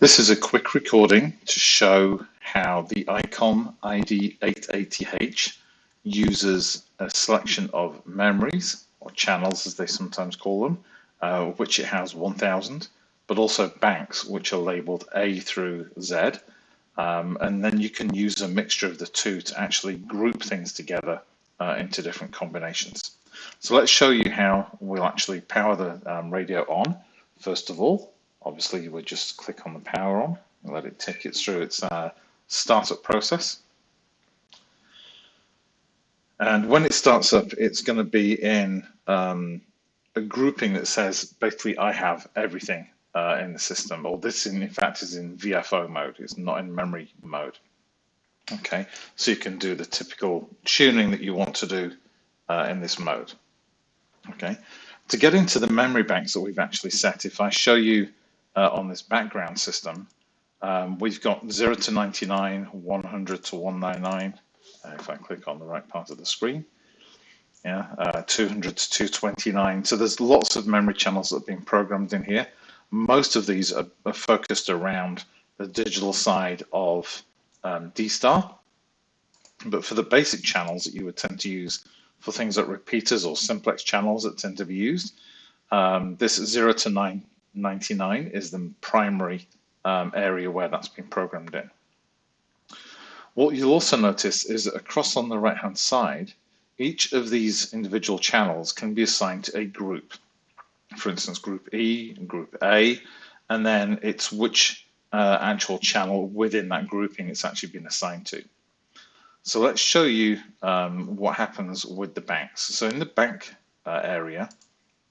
This is a quick recording to show how the ICOM ID-880H uses a selection of memories, or channels as they sometimes call them, which it has 1000, but also banks which are labeled A through Z. And then you can use a mixture of the two to actually group things together into different combinations. So let's show you how we'll actually power the radio on. First of all, obviously we'll just click on the power on and let it take it through its startup process. And when it starts up, it's going to be in a grouping that says basically I have everything in the system, or this in fact is in VFO mode, it's not in memory mode. Okay, so you can do the typical tuning that you want to do in this mode. Okay, to get into the memory banks that we've actually set, if I show you on this background system, we've got 0 to 99, 100 to 199. If I click on the right part of the screen, 200 to 229. So there's lots of memory channels that have been programmed in here. Most of these are focused around the digital side of D-Star. But for the basic channels that you would tend to use for things like repeaters or simplex channels that tend to be used, this 0 to 999 is the primary area where that's been programmed in. What you'll also notice is that across on the right hand side, each of these individual channels can be assigned to a group. For instance, group E and group A, and then it's which actual channel within that grouping it's actually been assigned to. So let's show you what happens with the banks. So in the bank area,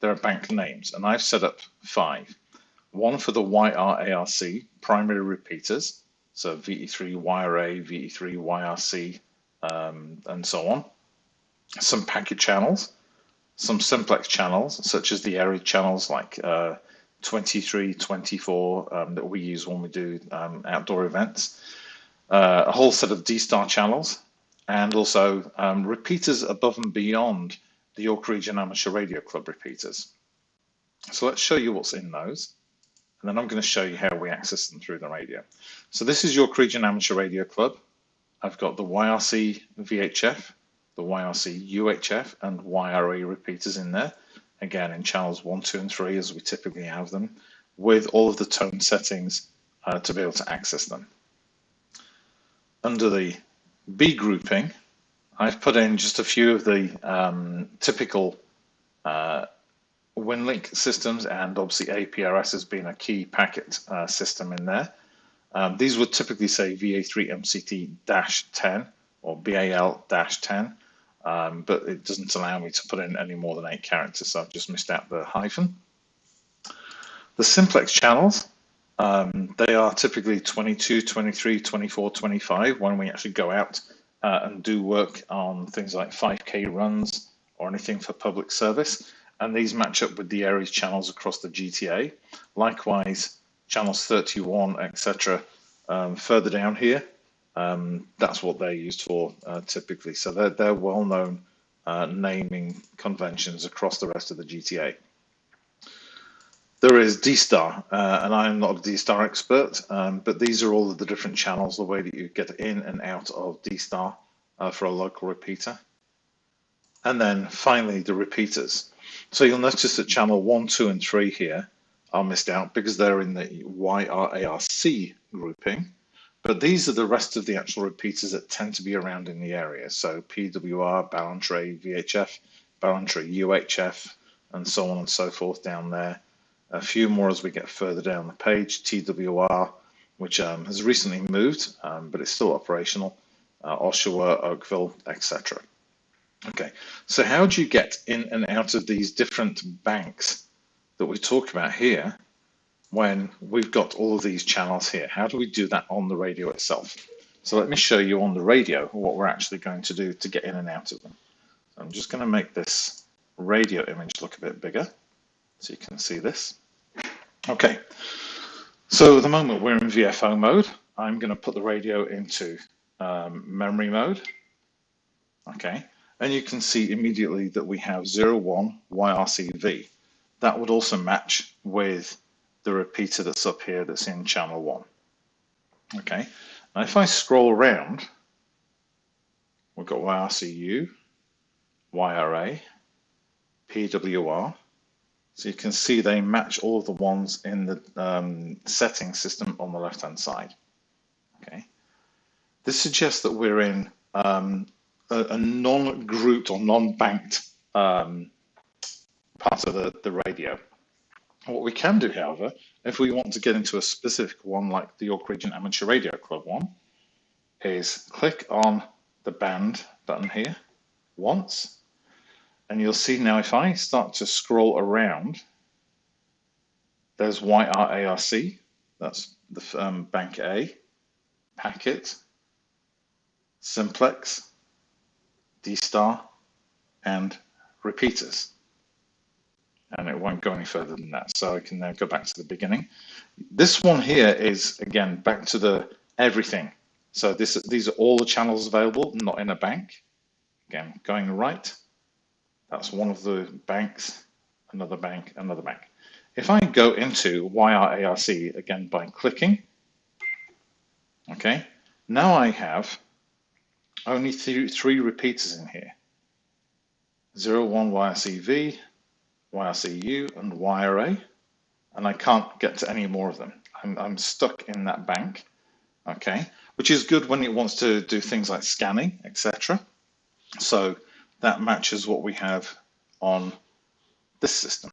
there are bank names, and I've set up 5. One for the YRARC, primary repeaters, so VE3 YRA, VE3 YRC, and so on. Some packet channels, some simplex channels, such as the area channels like 23, 24 that we use when we do outdoor events. A whole set of D-Star channels, and also repeaters above and beyond the York Region Amateur Radio Club repeaters. So let's show you what's in those, and then I'm going to show you how we access them through the radio. So this is York Region Amateur Radio Club. I've got the YRC VHF, the YRC UHF, and YRA repeaters in there, again in channels 1, 2, and 3 as we typically have them, with all of the tone settings to be able to access them. Under the B grouping, I've put in just a few of the typical WinLink systems, and obviously APRS has been a key packet system in there. These would typically say VA3MCT-10 or BAL-10, but it doesn't allow me to put in any more than 8 characters, so I've just missed out the hyphen. The simplex channels, they are typically 22, 23, 24, 25 when we actually go out and do work on things like 5K runs or anything for public service. And these match up with the areas channels across the GTA. Likewise, channels 31, etc. Further down here, that's what they're used for typically. So they're well-known naming conventions across the rest of the GTA. There is D-Star, and I'm not a D-Star expert, but these are all of the different channels, the way that you get in and out of D-Star for a local repeater. And then finally, the repeaters. So you'll notice that channel 1, 2, and 3 here are missed out because they're in the YRARC grouping, but these are the rest of the actual repeaters that tend to be around in the area. So PWR, Ballantrae, VHF, Ballantrae, UHF, and so on and so forth down there. A few more as we get further down the page, TWR, which has recently moved, but it's still operational, Oshawa, Oakville, etc. Okay, so how do you get in and out of these different banks that we talk about here when we've got all of these channels here? How do we do that on the radio itself? So let me show you on the radio what we're actually going to do to get in and out of them. So I'm just going to make this radio image look a bit bigger so you can see this. Okay, so at the moment we're in VFO mode. I'm going to put the radio into memory mode. Okay. And you can see immediately that we have 01 YRCV. That would also match with the repeater that's up here that's in channel 1. Okay, now if I scroll around, we've got YRCU, YRA, PWR. So you can see they match all of the ones in the setting system on the left-hand side. Okay, this suggests that we're in a non-grouped or non-banked part of the radio. What we can do, however, if we want to get into a specific one like the York Region Amateur Radio Club one, is click on the band button here once, and you'll see now if I start to scroll around, there's YRARC, that's the bank A, packet, simplex, D-star, and repeaters. And it won't go any further than that. So I can now go back to the beginning. This one here is, again, back to the everything. So these are all the channels available, not in a bank. Again, going right, that's one of the banks, another bank, another bank. If I go into YRARC, again, by clicking, okay, now I have only three repeaters in here. 01 YRCV, YRCU, and YRA, and I can't get to any more of them. I'm stuck in that bank, okay, which is good when it wants to do things like scanning, etc. So that matches what we have on this system.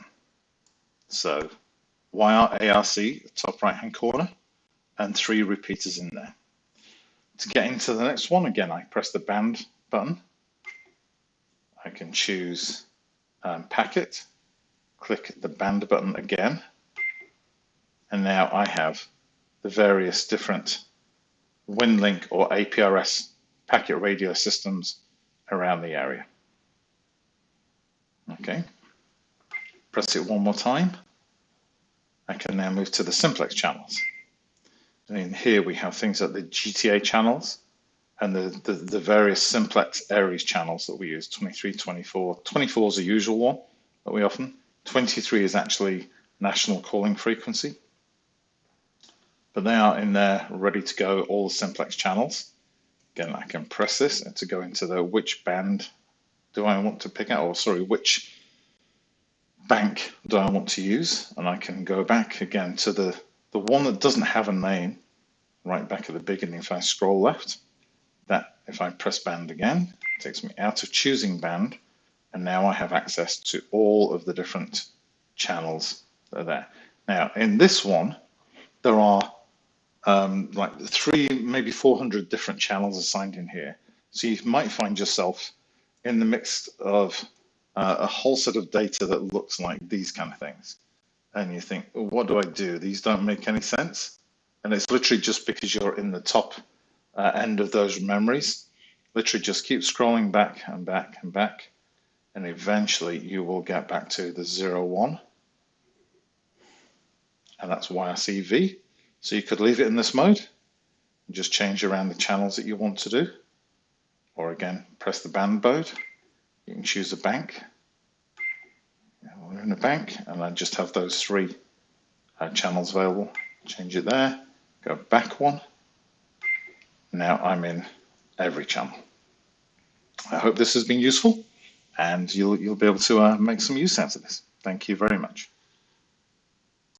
So YRARC, top right-hand corner, and 3 repeaters in there. To get into the next one, again, I press the band button. I can choose packet, click the band button again, and now I have the various different WinLink or APRS packet radio systems around the area. Okay, press it one more time. I can now move to the simplex channels. And in here we have things like the GTA channels and the various simplex Aries channels that we use, 23, 24. 24 is the usual one that we often. 23 is actually national calling frequency. But they are in there ready to go, all the simplex channels. Again, I can press this to go into the which band do I want to pick out, or sorry, which bank do I want to use, and I can go back again to the one that doesn't have a name right back at the beginning. If I scroll left, that if I press band again, it takes me out of choosing band, and now I have access to all of the different channels that are there. Now in this one, there are like 300, maybe 400 different channels assigned in here. So you might find yourself in the mix of a whole set of data that looks like these kind of things. And you think, well, what do I do? These don't make any sense. And it's literally just because you're in the top end of those memories. Literally just keep scrolling back and back and back. And eventually you will get back to the 01. And that's YRCV. So you could leave it in this mode and just change around the channels that you want to do. Or again, press the band mode. You can choose a bank. We're in a bank, and I just have those 3 channels available. Change it there, go back one. Now I'm in every channel. I hope this has been useful, and you'll be able to make some use out of this. Thank you very much.